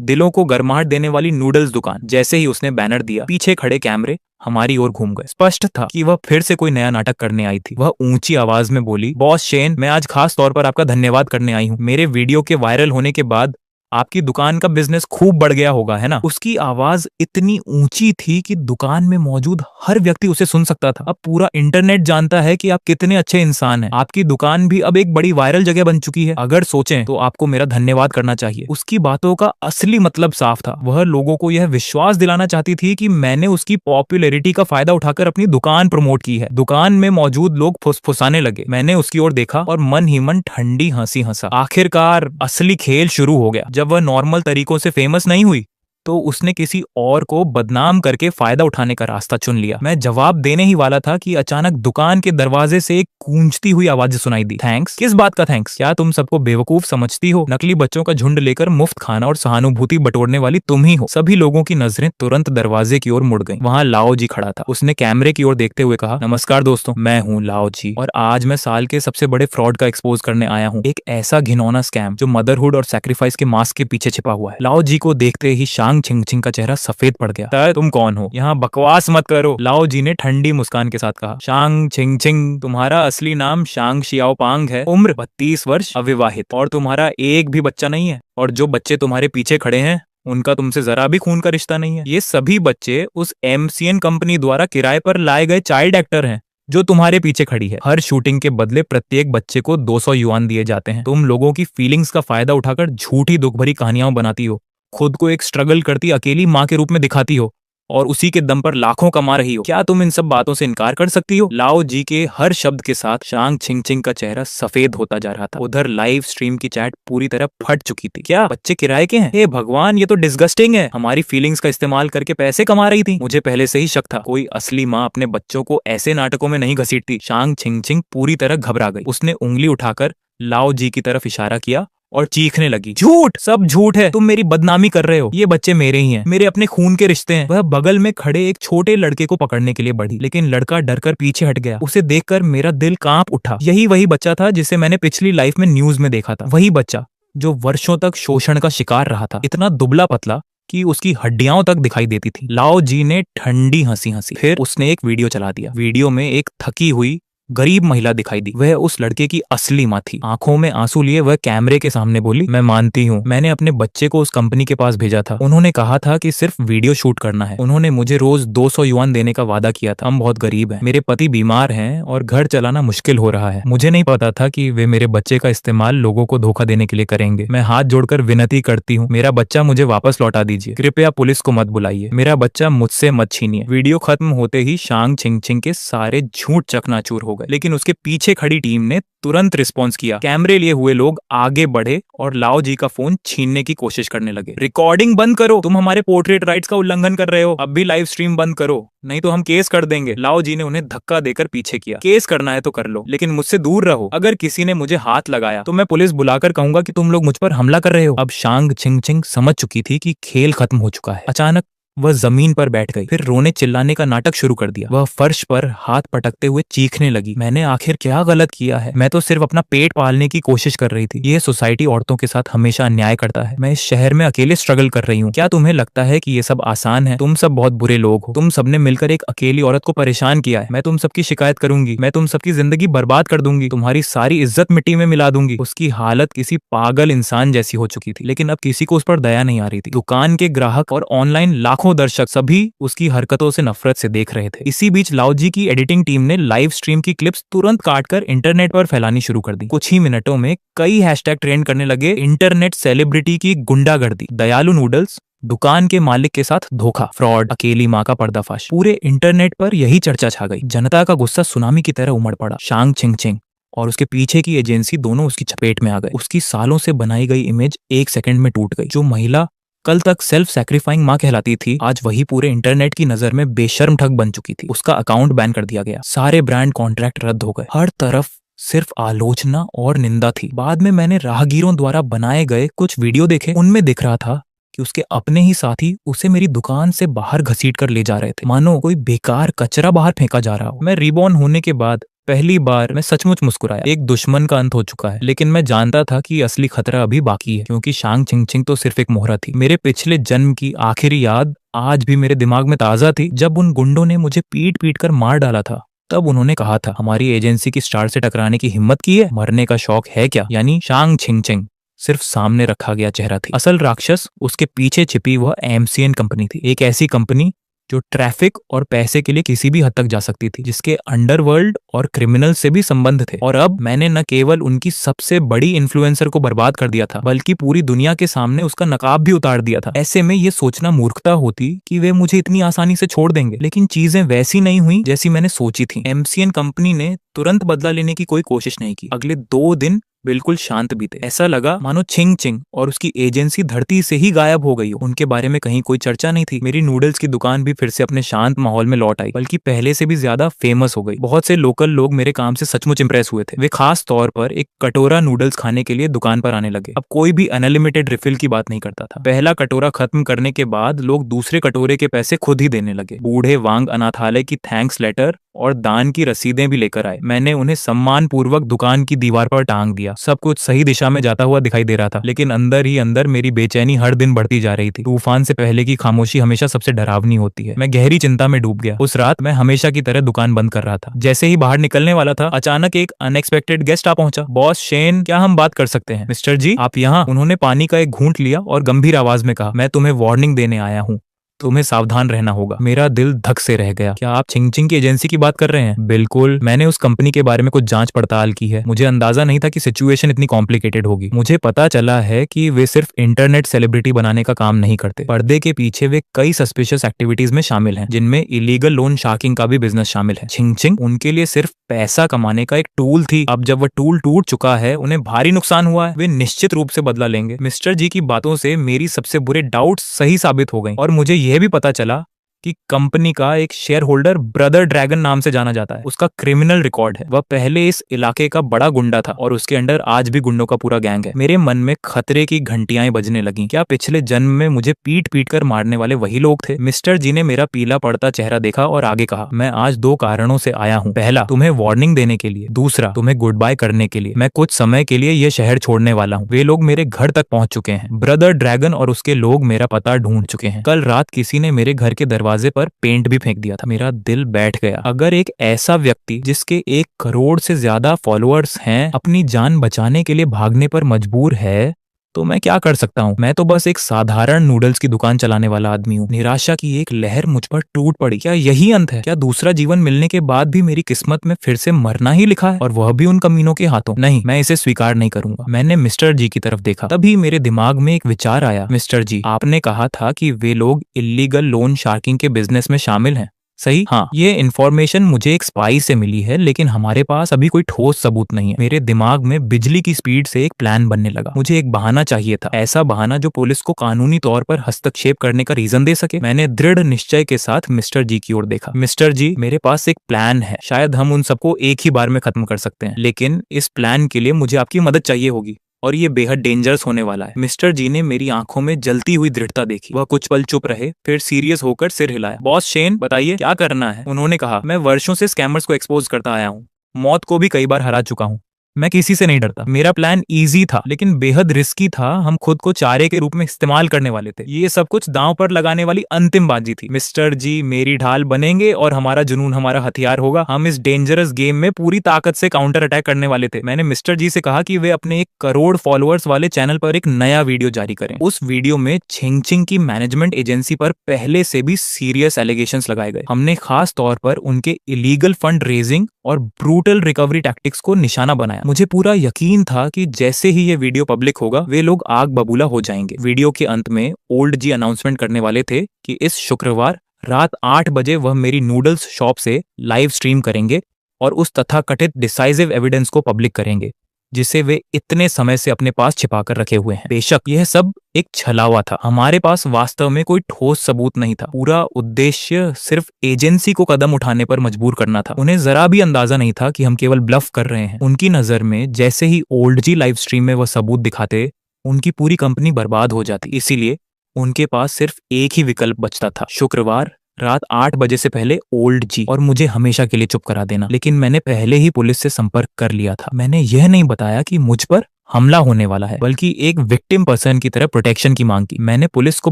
दिलों को गर्माहट देने वाली नूडल्स दुकान। जैसे ही उसने बैनर दिया, पीछे खड़े कैमरे हमारी ओर घूम गए। स्पष्ट था कि वह फिर से कोई नया नाटक करने आई थी। वह ऊंची आवाज में बोली, बॉस शेन, मैं आज खास तौर पर आपका धन्यवाद करने आई हूँ। मेरे वीडियो के वायरल होने के बाद आपकी दुकान का बिजनेस खूब बढ़ गया होगा, है ना। उसकी आवाज इतनी ऊंची थी कि दुकान में मौजूद हर व्यक्ति उसे सुन सकता था। अब पूरा इंटरनेट जानता है कि आप कितने अच्छे इंसान हैं। आपकी दुकान भी अब एक बड़ी वायरल जगह बन चुकी है। अगर सोचें तो आपको मेरा धन्यवाद करना चाहिए। उसकी बातों का असली मतलब साफ था। वह लोगों को यह विश्वास दिलाना चाहती थी कि मैंने उसकी पॉपुलैरिटी का फायदा उठाकर अपनी दुकान प्रमोट की है। दुकान में मौजूद लोग फुसफुसाने लगे। मैंने उसकी ओर देखा और मन ही मन ठंडी हंसी हंसा। आखिरकार असली खेल शुरू हो गया। जब वह नॉर्मल तरीकों से फेमस नहीं हुई तो उसने किसी और को बदनाम करके फायदा उठाने का रास्ता चुन लिया। मैं जवाब देने ही वाला था कि अचानक दुकान के दरवाजे से एक गूंजती हुई आवाज सुनाई दी। थैंक्स? किस बात का थैंक्स? क्या तुम सबको बेवकूफ समझती हो? नकली बच्चों का झुंड लेकर मुफ्त खाना और सहानुभूति बटोरने वाली तुम ही हो। सभी लोगों की नजरें तुरंत दरवाजे की ओर मुड़ गईं। वहां लाओ जी खड़ा था। उसने कैमरे की ओर देखते हुए कहा, नमस्कार दोस्तों, मैं हूँ लाओ जी और आज मैं साल के सबसे बड़े फ्रॉड का एक्सपोज करने आया हूँ। एक ऐसा घिनौना स्कैम जो मदरहुड और सैक्रिफाइस के मास्क के पीछे छिपा हुआ है। लाओ जी को देखते ही शांग छिंगछिंग का चेहरा सफेद पड़ गया। तुम कौन हो? यहाँ बकवास मत करो, लाओ जी ने ठंडी मुस्कान के साथ कहा। शांग छिंगछिंग, तुम्हारा असली नाम शांग शियाओपांग है। उम्र 32 वर्ष, अविवाहित, और तुम्हारा एक भी बच्चा नहीं है। और जो बच्चे तुम्हारे पीछे खड़े हैं उनका तुमसे जरा भी खून का रिश्ता नहीं है। ये सभी बच्चे उस MCN कंपनी द्वारा किराए पर लाए गए चाइल्ड एक्टर हैं जो तुम्हारे पीछे खड़ी है। हर शूटिंग के बदले प्रत्येक बच्चे को 200 युआन दिए जाते हैं। तुम लोगों की फीलिंग्स का फायदा उठाकर झूठी दुख भरी कहानियां बनाती हो। खुद को एक स्ट्रगल करती अकेली माँ के रूप में दिखाती हो और उसी के दम पर लाखों कमा रही हो। क्या तुम इन सब बातों से इनकार कर सकती हो? लाओ जी के हर शब्द के साथ शांग छिंगछिंग का चेहरा सफेद होता जा रहा था। उधर लाइव स्ट्रीम की चैट पूरी तरह फट चुकी थी। क्या बच्चे किराए के हैं? हे भगवान, ये तो डिस्गस्टिंग है। हमारी फीलिंग्स का इस्तेमाल करके पैसे कमा रही थी। मुझे पहले से ही शक था। कोई असली माँ अपने बच्चों को ऐसे नाटकों में नहीं घसीटती। शांग छिंगछिंग पूरी तरह घबरा गई। उसने उंगली उठाकर लाओ जी की तरफ इशारा किया और चीखने लगी, झूठ, सब झूठ है, तुम मेरी बदनामी कर रहे हो। ये बच्चे मेरे ही हैं, मेरे अपने खून के रिश्ते हैं। वह बगल में खड़े एक छोटे लड़के को पकड़ने के लिए बढ़ी, लेकिन लड़का डरकर पीछे हट गया। उसे देखकर मेरा दिल कांप उठा। यही वही बच्चा था जिसे मैंने पिछली लाइफ में न्यूज में देखा था। वही बच्चा जो वर्षों तक शोषण का शिकार रहा था, इतना दुबला पतला कि उसकी हड्डियां तक दिखाई देती थी। लाओ जी ने ठंडी हंसी हंसी। फिर उसने एक वीडियो चला दिया। वीडियो में एक थकी हुई गरीब महिला दिखाई दी। वह उस लड़के की असली माँ थी। आंखों में आंसू लिए वह कैमरे के सामने बोली, मैं मानती हूँ, मैंने अपने बच्चे को उस कंपनी के पास भेजा था। उन्होंने कहा था कि सिर्फ वीडियो शूट करना है। उन्होंने मुझे रोज 200 युआन देने का वादा किया था। हम बहुत गरीब हैं, मेरे पति बीमार हैं और घर चलाना मुश्किल हो रहा है। मुझे नहीं पता था कि वे मेरे बच्चे का इस्तेमाल लोगों को धोखा देने के लिए करेंगे। मैं हाथ जोड़कर विनती करती हूँ, मेरा बच्चा मुझे वापस लौटा दीजिए। कृपया पुलिस को मत बुलाइए, मेरा बच्चा मुझसे मत छीनिए। वीडियो खत्म होते ही शांग छिंगछिंग के सारे झूठ चकनाचूर हो गए, लेकिन उसके पीछे खड़ी टीम ने तुरंत रिस्पॉन्स किया। कैमरे लिए हुए लोग आगे बढ़े और लाओ जी का फोन छीनने की कोशिश करने लगे। रिकॉर्डिंग बंद करो, तुम हमारे पोर्ट्रेट राइट्स का उल्लंघन कर रहे हो। अब भी लाइव स्ट्रीम बंद करो, नहीं तो हम केस कर देंगे। लाओ जी ने उन्हें धक्का देकर पीछे किया। केस करना है तो कर लो, लेकिन मुझसे दूर रहो। अगर किसी ने मुझे हाथ लगाया तो मैं पुलिस बुलाकर कहूंगा कि तुम लोग मुझ पर हमला कर रहे हो। अब शांग छिंगछिंग समझ चुकी थी कि खेल खत्म हो चुका है। अचानक वह जमीन पर बैठ गई, फिर रोने चिल्लाने का नाटक शुरू कर दिया। वह फर्श पर हाथ पटकते हुए चीखने लगी, मैंने आखिर क्या गलत किया है? मैं तो सिर्फ अपना पेट पालने की कोशिश कर रही थी। यह सोसाइटी औरतों के साथ हमेशा अन्याय करता है। मैं इस शहर में अकेले स्ट्रगल कर रही हूँ। क्या तुम्हें लगता है कि ये सब आसान है? तुम सब बहुत बुरे लोग हो। तुम सबने मिलकर एक अकेली औरत को परेशान किया है। मैं तुम सबकी शिकायत करूंगी। मैं तुम सबकी जिंदगी बर्बाद कर दूंगी। तुम्हारी सारी इज्जत मिट्टी में मिला दूंगी। उसकी हालत किसी पागल इंसान जैसी हो चुकी थी, लेकिन अब किसी को उस पर दया नहीं आ रही थी। दुकान के ग्राहक और ऑनलाइन लाखों दर्शक सभी उसकी हरकतों से नफरत से देख रहे थे। इसी बीच लाओ जी की एडिटिंग टीम ने लाइव स्ट्रीम की क्लिप्स तुरंत काटकर इंटरनेट पर फैलानी शुरू कर दी। कुछ ही मिनटों में कई हैशटैग ट्रेंड करने लगे। इंटरनेट सेलिब्रिटी की गुंडागर्दी, दयालु नूडल्स, दुकान के मालिक के साथ धोखा, फ्रॉड, अकेली माँ का पर्दाफाश। पूरे इंटरनेट पर यही चर्चा छा गई। जनता का गुस्सा सुनामी की तरह उमड़ पड़ा। शांग छिंगछिंग और उसके पीछे की एजेंसी दोनों उसकी चपेट में आ गए। उसकी सालों से बनाई गई इमेज एक सेकंड में टूट गई। जो महिला कल तक सेल्फ सैक्रिफाइंग माँ कहलाती थी, आज वही पूरे इंटरनेट की नजर में बेशर्म ठग बन चुकी थी। उसका अकाउंट बैन कर दिया गया। सारे ब्रांड कॉन्ट्रैक्ट रद्द हो गए। हर तरफ सिर्फ आलोचना और निंदा थी। बाद में मैंने राहगीरों द्वारा बनाए गए कुछ वीडियो देखे। उनमें दिख रहा था कि उसके अपने ही साथी उसे मेरी दुकान से बाहर घसीट कर ले जा रहे थे, मानो कोई बेकार कचरा बाहर फेंका जा रहा हो। मैं रिबॉर्न होने के बाद पहली बार मैं सचमुच मुस्कुराया। एक दुश्मन का अंत हो चुका है, लेकिन मैं जानता था कि असली खतरा अभी बाकी है, क्योंकि शांग चिंगचिंग तो सिर्फ एक मोहरा थी। मेरे पिछले जन्म की आखिरी याद आज भी मेरे दिमाग में ताजा थी, जब उन गुंडों ने मुझे पीट पीट कर मार डाला था। तब उन्होंने कहा था, हमारी एजेंसी की स्टार से टकराने की हिम्मत की है, मरने का शौक है क्या? यानी शांग चिंगचिंग सिर्फ सामने रखा गया चेहरा थी, असल राक्षस उसके पीछे छिपी वह एमसीएन कंपनी थी। एक ऐसी कंपनी जो ट्रैफिक और पैसे के लिए किसी भी हद तक जा सकती थी, जिसके अंडरवर्ल्ड और क्रिमिनल से भी संबंध थे। और अब मैंने न केवल उनकी सबसे बड़ी इन्फ्लुएंसर को बर्बाद कर दिया था, बल्कि पूरी दुनिया के सामने उसका नकाब भी उतार दिया था। ऐसे में ये सोचना मूर्खता होती कि वे मुझे इतनी आसानी से छोड़ देंगे, लेकिन चीजें वैसी नहीं हुई जैसी मैंने सोची थी। एमसीएन कंपनी ने तुरंत बदला लेने की कोई कोशिश नहीं की। अगले 2 दिन बिल्कुल शांत बीते। ऐसा लगा मानो चिंग चिंग और उसकी एजेंसी धरती से ही गायब हो गई हो। उनके बारे में कहीं कोई चर्चा नहीं थी। मेरी नूडल्स की दुकान भी फिर से अपने शांत माहौल में लौट आई, बल्कि पहले से भी ज्यादा फेमस हो गई। बहुत से लोकल लोग मेरे काम से सचमुच इंप्रेस हुए थे। वे खास तौर पर एक कटोरा नूडल्स खाने के लिए दुकान पर आने लगे। अब कोई भी अनलिमिटेड रिफिल की बात नहीं करता था। पहला कटोरा खत्म करने के बाद लोग दूसरे कटोरे के पैसे खुद ही देने लगे। बूढ़े वांग अनाथालय की थैंक्स लेटर और दान की रसीदें भी लेकर आए। मैंने उन्हें सम्मान पूर्वक दुकान की दीवार पर टांग दिया। सब कुछ सही दिशा में जाता हुआ दिखाई दे रहा था, लेकिन अंदर ही अंदर मेरी बेचैनी हर दिन बढ़ती जा रही थी। तूफान से पहले की खामोशी हमेशा सबसे डरावनी होती है। मैं गहरी चिंता में डूब गया। उस रात मैं हमेशा की तरह दुकान बंद कर रहा था। जैसे ही बाहर निकलने वाला था, अचानक एक अनएक्सपेक्टेड गेस्ट आ पहुंचा। बॉस शेन, क्या हम बात कर सकते हैं? मिस्टर जी, आप यहाँ? उन्होंने पानी का एक घूंट लिया और गंभीर आवाज में कहा, मैं तुम्हें वार्निंग देने आया हूँ, तुम्हें सावधान रहना होगा। मेरा दिल धक से रह गया। क्या आप चिंगचिंग की एजेंसी की बात कर रहे हैं? बिल्कुल, मैंने उस कंपनी के बारे में कुछ जांच पड़ताल की है। मुझे अंदाजा नहीं था कि सिचुएशन इतनी कॉम्प्लिकेटेड होगी। मुझे पता चला है कि वे सिर्फ इंटरनेट सेलिब्रिटी बनाने का काम नहीं करते। पर्दे के पीछे वे कई सस्पिशियस एक्टिविटीज में शामिल हैं, जिनमें इलीगल लोन शार्किंग का भी बिजनेस शामिल है। चिंगचिंग उनके लिए सिर्फ पैसा कमाने का एक टूल थी। अब जब वह टूल टूट चुका है, उन्हें भारी नुकसान हुआ है, वे निश्चित रूप से बदला लेंगे। मिस्टर जी की बातों से मेरी सबसे बुरे डाउट्स सही साबित हो गई, और मुझे यह भी पता चला कि कंपनी का एक शेयर होल्डर ब्रदर ड्रैगन नाम से जाना जाता है। उसका क्रिमिनल रिकॉर्ड है। वह पहले इस इलाके का बड़ा गुंडा था और उसके अंडर आज भी गुंडों का पूरा गैंग है। मेरे मन में खतरे की घंटियां बजने लगी। क्या पिछले जन्म में मुझे पीट पीट कर मारने वाले वही लोग थे? मिस्टर जी ने मेरा पीला पड़ता चेहरा देखा और आगे कहा, मैं आज 2 कारणों से आया हूँ। पहला, तुम्हें वार्निंग देने के लिए। दूसरा, तुम्हें गुड बाय करने के लिए। मैं कुछ समय के लिए यह शहर छोड़ने वाला हूँ। वे लोग मेरे घर तक पहुंच चुके हैं। ब्रदर ड्रैगन और उसके लोग मेरा पता ढूंढ चुके हैं। कल रात किसी ने मेरे घर के दरवाजे पर पेंट भी फेंक दिया था। मेरा दिल बैठ गया। अगर एक ऐसा व्यक्ति जिसके 1 करोड़ से ज्यादा फॉलोअर्स हैं अपनी जान बचाने के लिए भागने पर मजबूर है, तो मैं क्या कर सकता हूँ? मैं तो बस एक साधारण नूडल्स की दुकान चलाने वाला आदमी हूँ। निराशा की एक लहर मुझ पर टूट पड़ी। क्या यही अंत है? क्या दूसरा जीवन मिलने के बाद भी मेरी किस्मत में फिर से मरना ही लिखा है, और वह भी उन कमीनों के हाथों? नहीं, मैं इसे स्वीकार नहीं करूंगा। मैंने मिस्टर जी की तरफ देखा। तभी मेरे दिमाग में एक विचार आया। मिस्टर जी, आपने कहा था कि वे लोग इलीगल लोन शार्किंग के बिजनेस में शामिल हैं, सही? हाँ, ये इन्फॉर्मेशन मुझे एक स्पाई से मिली है, लेकिन हमारे पास अभी कोई ठोस सबूत नहीं है। मेरे दिमाग में बिजली की स्पीड से एक प्लान बनने लगा। मुझे एक बहाना चाहिए था, ऐसा बहाना जो पुलिस को कानूनी तौर पर हस्तक्षेप करने का रीजन दे सके। मैंने दृढ़ निश्चय के साथ मिस्टर जी की ओर देखा। मिस्टर जी, मेरे पास एक प्लान है। शायद हम उन सबको एक ही बार में खत्म कर सकते हैं, लेकिन इस प्लान के लिए मुझे आपकी मदद चाहिए होगी, और ये बेहद डेंजरस होने वाला है। मिस्टर जी ने मेरी आंखों में जलती हुई दृढ़ता देखी। वह कुछ पल चुप रहे, फिर सीरियस होकर सिर हिलाया। बॉस शेन, बताइए क्या करना है? उन्होंने कहा, मैं वर्षों से स्कैमर्स को एक्सपोज करता आया हूँ, मौत को भी कई बार हरा चुका हूँ। मैं किसी से नहीं डरता। मेरा प्लान इजी था, लेकिन बेहद रिस्की था। हम खुद को चारे के रूप में इस्तेमाल करने वाले थे। ये सब कुछ दांव पर लगाने वाली अंतिम बाजी थी। मिस्टर जी मेरी ढाल बनेंगे और हमारा जुनून हमारा हथियार होगा। हम इस डेंजरस गेम में पूरी ताकत से काउंटर अटैक करने वाले थे। मैंने मिस्टर जी से कहा कि वे अपने 1 करोड़ फॉलोअर्स वाले चैनल पर एक नया वीडियो जारी करें। उस वीडियो में चिंगचिंग की मैनेजमेंट एजेंसी पर पहले से भी सीरियस एलिगेशंस लगाए गए। हमने खास तौर पर उनके इलीगल फंड रेजिंग और ब्रूटल रिकवरी टैक्टिक्स को निशाना बनाया। मुझे पूरा यकीन था कि जैसे ही ये वीडियो पब्लिक होगा, वे लोग आग बबूला हो जाएंगे। वीडियो के अंत में ओल्ड जी अनाउंसमेंट करने वाले थे कि इस शुक्रवार रात 8 बजे वह मेरी नूडल्स शॉप से लाइव स्ट्रीम करेंगे और उस तथाकथित डिसाइसिव एविडेंस को पब्लिक करेंगे, जिसे वे इतने समय से अपने पास छिपा कर रखे हुए हैं। बेशक यह सब एक छलावा था। हमारे पास वास्तव में कोई ठोस सबूत नहीं था। पूरा उद्देश्य सिर्फ एजेंसी को कदम उठाने पर मजबूर करना था। उन्हें जरा भी अंदाजा नहीं था कि हम केवल ब्लफ कर रहे हैं। उनकी नजर में जैसे ही ओल्ड जी लाइव स्ट्रीम में वह सबूत दिखाते, उनकी पूरी कंपनी बर्बाद हो जाती। इसीलिए उनके पास सिर्फ एक ही विकल्प बचता था। शुक्रवार रात 8 बजे से पहले ओल्ड जी और मुझे हमेशा के लिए चुप करा देना। लेकिन मैंने पहले ही पुलिस से संपर्क कर लिया था। मैंने यह नहीं बताया कि मुझ पर हमला होने वाला है, बल्कि एक विक्टिम पर्सन की तरह प्रोटेक्शन की मांग की। मैंने पुलिस को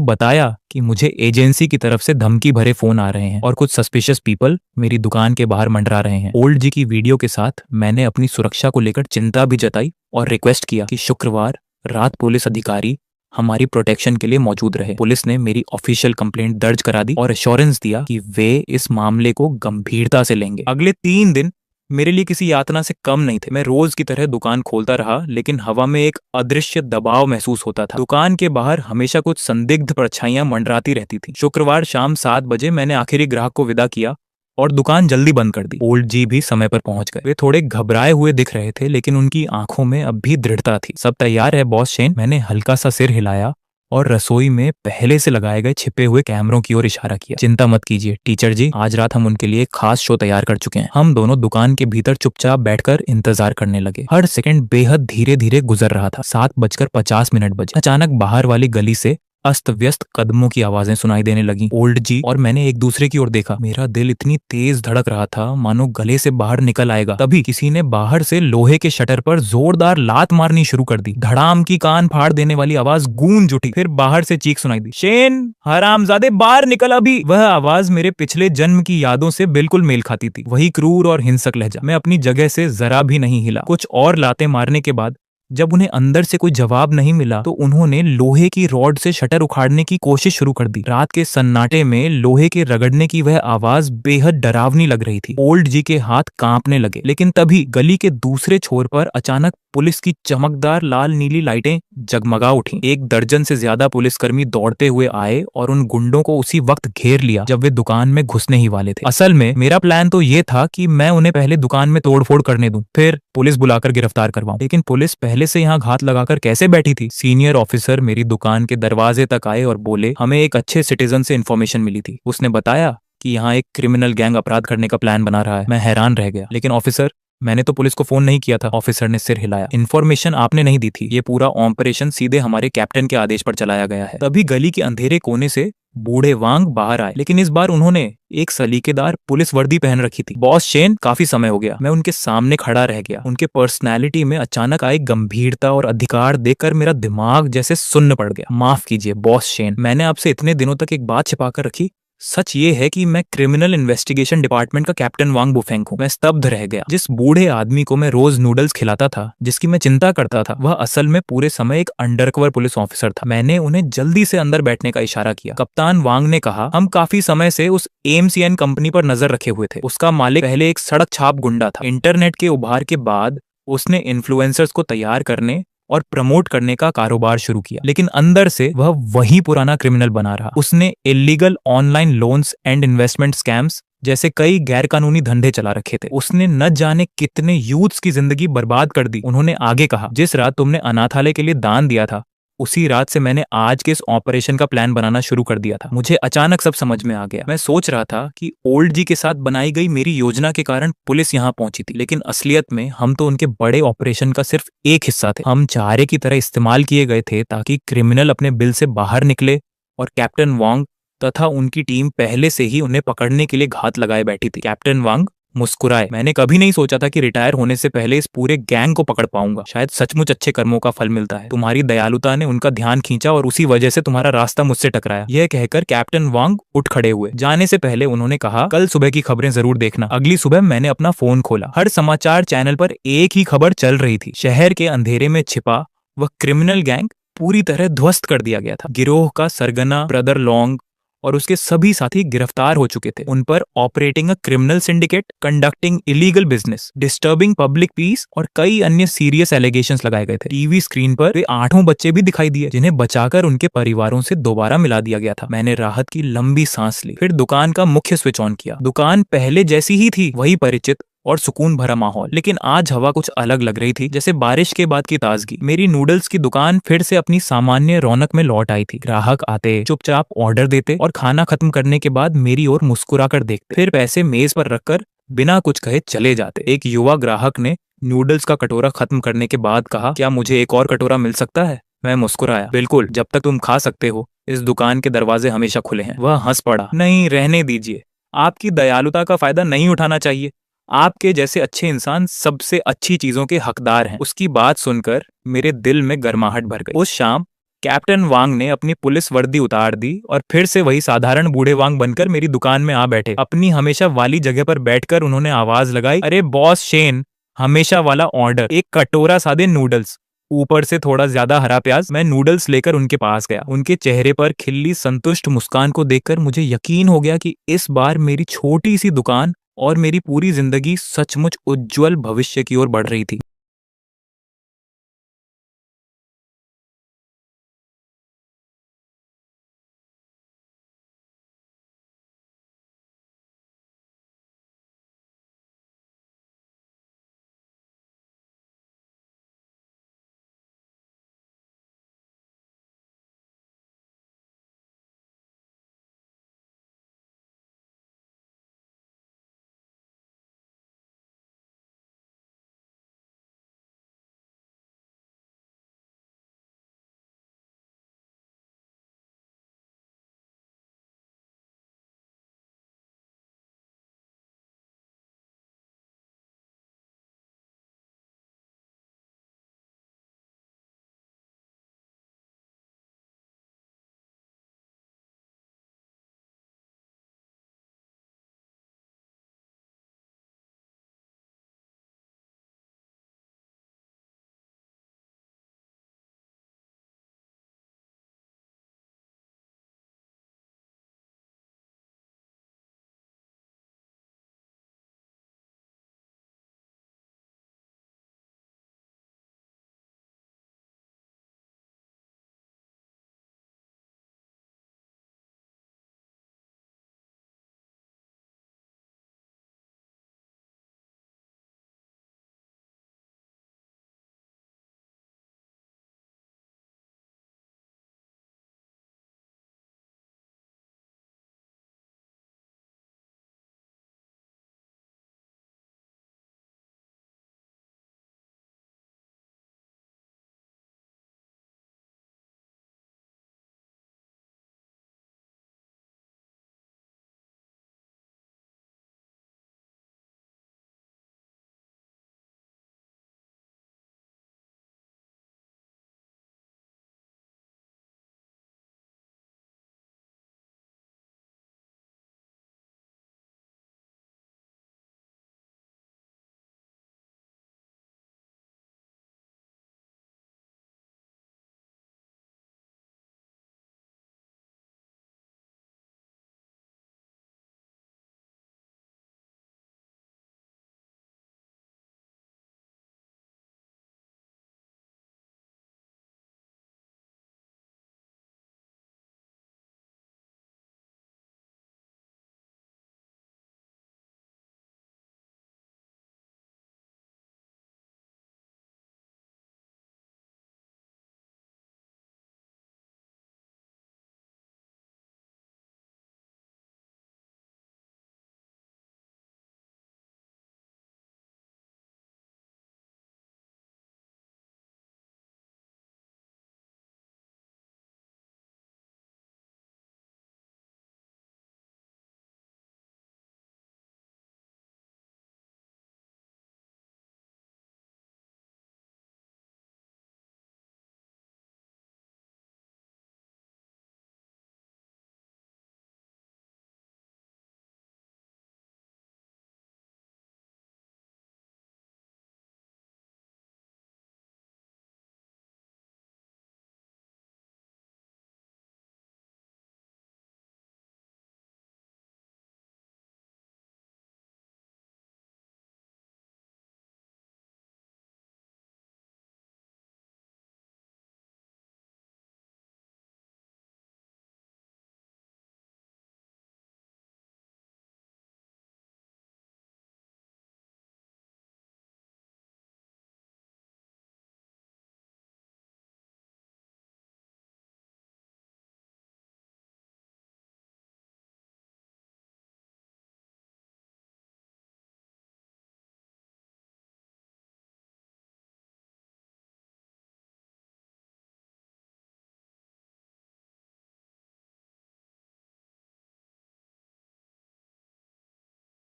बताया कि मुझे एजेंसी की तरफ से धमकी भरे फोन आ रहे हैं और कुछ सस्पिशियस पीपल मेरी दुकान के बाहर मंडरा रहे हैं। ओल्ड जी की वीडियो के साथ मैंने अपनी सुरक्षा को लेकर चिंता भी जताई और रिक्वेस्ट किया कि शुक्रवार रात पुलिस अधिकारी हमारी प्रोटेक्शन के लिए मौजूद रहे। पुलिस ने मेरी ऑफिशियल कंप्लेंट दर्ज करा दी और एश्योरेंस दिया कि वे इस मामले को गंभीरता से लेंगे। अगले 3 दिन मेरे लिए किसी यातना से कम नहीं थे। मैं रोज की तरह दुकान खोलता रहा, लेकिन हवा में एक अदृश्य दबाव महसूस होता था। दुकान के बाहर हमेशा कुछ संदिग्ध परछाइयां मंडराती रहती थी। शुक्रवार शाम 7 बजे मैंने आखिरी ग्राहक को विदा किया और दुकान जल्दी बंद कर दी। ओल्ड जी भी समय पर पहुंच गए। वे थोड़े घबराए हुए दिख रहे थे, लेकिन उनकी आंखों में अब भी दृढ़ता थी। सब तैयार है बॉस शेन? मैंने हल्का सा सिर हिलाया और रसोई में पहले से लगाए गए छिपे हुए कैमरों की ओर इशारा किया। चिंता मत कीजिए टीचर जी, आज रात हम उनके लिए एक खास शो तैयार कर चुके हैं। हम दोनों दुकान के भीतर चुपचाप बैठकर इंतजार करने लगे। हर सेकंड बेहद धीरे धीरे गुजर रहा था। 7:50 बजे अचानक बाहर वाली गली से अस्त व्यस्त कदमों की आवाजें सुनाई देने लगी। ओल्ड जी और मैंने एक दूसरे की ओर देखा। मेरा दिल इतनी तेज धड़क रहा था मानो गले से बाहर निकल आएगा। तभी किसी ने बाहर से लोहे के शटर पर जोरदार लात मारनी शुरू कर दी। धड़ाम की कान फाड़ देने वाली आवाज गूंज उठी। फिर बाहर से चीख सुनाई दी, शेन हरामजादे बाहर निकल अभी। वह आवाज मेरे पिछले जन्म की यादों से बिल्कुल मेल खाती थी। वही क्रूर और हिंसक लहजा। मैं अपनी जगह से जरा भी नहीं हिला। कुछ और लातें मारने के बाद जब उन्हें अंदर से कोई जवाब नहीं मिला तो उन्होंने लोहे की रॉड से शटर उखाड़ने की कोशिश शुरू कर दी। रात के सन्नाटे में लोहे के रगड़ने की वह आवाज बेहद डरावनी लग रही थी। ओल्ड जी के हाथ कांपने लगे। लेकिन तभी गली के दूसरे छोर पर अचानक पुलिस की चमकदार लाल नीली लाइटें जगमगा उठी। 1 दर्जन से ज्यादा पुलिसकर्मी दौड़ते हुए आए और उन गुंडों को उसी वक्त घेर लिया जब वे दुकान में घुसने ही वाले थे। असल में मेरा प्लान तो ये था कि मैं उन्हें पहले दुकान में तोड़फोड़ करने दूं, फिर पुलिस बुलाकर गिरफ्तार करवाऊं। लेकिन पुलिस पहले से यहाँ घात लगाकर कैसे बैठी थी? सीनियर ऑफिसर मेरी दुकान के दरवाजे तक आए और बोले, हमें एक अच्छे सिटीजन से इन्फॉर्मेशन मिली थी। उसने बताया कि यहाँ एक क्रिमिनल गैंग अपराध करने का प्लान बना रहा है। मैं हैरान रह गया। लेकिन ऑफिसर, मैंने तो पुलिस को फोन नहीं किया था। ऑफिसर ने सिर हिलाया। इन्फॉर्मेशन आपने नहीं दी थी। ये पूरा ऑपरेशन सीधे हमारे कैप्टन के आदेश पर चलाया गया है। तभी गली के अंधेरे कोने से बूढ़े वांग बाहर आए, लेकिन इस बार उन्होंने एक सलीकेदार पुलिस वर्दी पहन रखी थी। बॉस शेन, काफी समय हो गया। मैं उनके सामने खड़ा रह गया। उनके पर्सनैलिटी में अचानक आई गंभीरता और अधिकार देखकर मेरा दिमाग जैसे सुन्न पड़ गया। माफ कीजिए बॉस शेन, मैंने आपसे इतने दिनों तक एक बात छिपाकर रखी। सच ये है कि मैं क्रिमिनल इन्वेस्टिगेशन डिपार्टमेंट का कैप्टन वांग बुफेंग हूँ। मैं स्तब्ध रह गया। जिस बूढ़े आदमी को मैं रोज नूडल्स खिलाता था, जिसकी मैं चिंता करता था, वह असल में पूरे समय एक अंडरकवर पुलिस ऑफिसर था। मैंने उन्हें जल्दी से अंदर बैठने का इशारा किया। कप्तान वांग ने कहा, हम काफी समय से उस एमसीएन कंपनी पर नजर रखे हुए थे। उसका मालिक पहले एक सड़क छाप गुंडा था। इंटरनेट के उभार के बाद उसने इन्फ्लुएंसर्स को तैयार करने और प्रमोट करने का कारोबार शुरू किया, लेकिन अंदर से वह वही पुराना क्रिमिनल बना रहा। उसने illegal online loans and investment scams जैसे कई गैरकानूनी धंधे चला रखे थे। उसने न जाने कितने यूथ्स की जिंदगी बर्बाद कर दी। उन्होंने आगे कहा, जिस रात तुमने अनाथालय के लिए दान दिया था, उसी रात से मैंने आज के इस ऑपरेशन का प्लान बनाना शुरू कर दिया था। मुझे अचानक सब समझ में आ गया। मैं सोच रहा था कि ओल्ड जी के साथ बनाई गई मेरी योजना के कारण पुलिस यहाँ पहुंची थी, लेकिन असलियत में हम तो उनके बड़े ऑपरेशन का सिर्फ एक हिस्सा थे। हम चारे की तरह इस्तेमाल किए गए थे ताकि क्रिमिनल अपने बिल से बाहर निकले और कैप्टन वांग तथा उनकी टीम पहले से ही उन्हें पकड़ने के लिए घात लगाए बैठी थी। कैप्टन वांग मुस्कुराए। मैंने कभी नहीं सोचा था कि रिटायर होने से पहले इस पूरे गैंग को पकड़ पाऊंगा। शायद सचमुच अच्छे कर्मों का फल मिलता है। तुम्हारी दयालुता ने उनका ध्यान खींचा और उसी वजह से तुम्हारा रास्ता मुझसे टकराया। यह कहकर कैप्टन वांग उठ खड़े हुए। जाने से पहले उन्होंने कहा, कल सुबह की खबरें जरूर देखना। अगली सुबह मैंने अपना फोन खोला। हर समाचार चैनल पर एक ही खबर चल रही थी। शहर के अंधेरे में छिपा वह क्रिमिनल गैंग पूरी तरह ध्वस्त कर दिया गया था। गिरोह का सरगना ब्रदर लॉन्ग और उसके सभी साथी गिरफ्तार हो चुके थे। उन पर operating a criminal syndicate, conducting illegal business, disturbing public piece और कई अन्य सीरियस एलिगेशंस लगाए गए थे। टीवी स्क्रीन पर वे 8 बच्चे भी दिखाई दिए, जिन्हें बचाकर उनके परिवारों से दोबारा मिला दिया गया था। मैंने राहत की लंबी सांस ली। फिर दुकान का मुख्य स्विच ऑन किया। दुकान पहले जैसी ही थी, वही परिचित और सुकून भरा माहौल, लेकिन आज हवा कुछ अलग लग रही थी, जैसे बारिश के बाद की ताजगी। मेरी नूडल्स की दुकान फिर से अपनी सामान्य रौनक में लौट आई थी। ग्राहक आते, चुपचाप ऑर्डर देते और खाना खत्म करने के बाद मेरी ओर मुस्कुराकर देखते, फिर पैसे मेज पर रखकर बिना कुछ कहे चले जाते। एक युवा ग्राहक ने नूडल्स का कटोरा खत्म करने के बाद कहा, क्या मुझे एक और कटोरा मिल सकता है? मैं मुस्कुराया। बिल्कुल, जब तक तुम खा सकते हो। इस दुकान के दरवाजे हमेशा खुले हैं। वह हंस पड़ा। नहीं, रहने दीजिए, आपकी दयालुता का फायदा नहीं उठाना चाहिए। आपके जैसे अच्छे इंसान सबसे अच्छी चीजों के हकदार हैं। उसकी बात सुनकर मेरे दिल में गर्माहट भर गई। उस शाम कैप्टन वांग ने अपनी पुलिस वर्दी उतार दी और फिर से वही साधारण बूढ़े वांग बनकर मेरी दुकान में आ बैठे। अपनी हमेशा वाली जगह पर बैठकर उन्होंने आवाज लगाई, अरे बॉस शेन, हमेशा वाला ऑर्डर, एक कटोरा सादे नूडल्स, ऊपर से थोड़ा ज्यादा हरा प्याज। मैं नूडल्स लेकर उनके पास गया। उनके चेहरे पर खिली संतुष्ट मुस्कान को देखकर मुझे यकीन हो गया कि इस बार मेरी छोटी सी दुकान और मेरी पूरी जिंदगी सचमुच उज्जवल भविष्य की ओर बढ़ रही थी।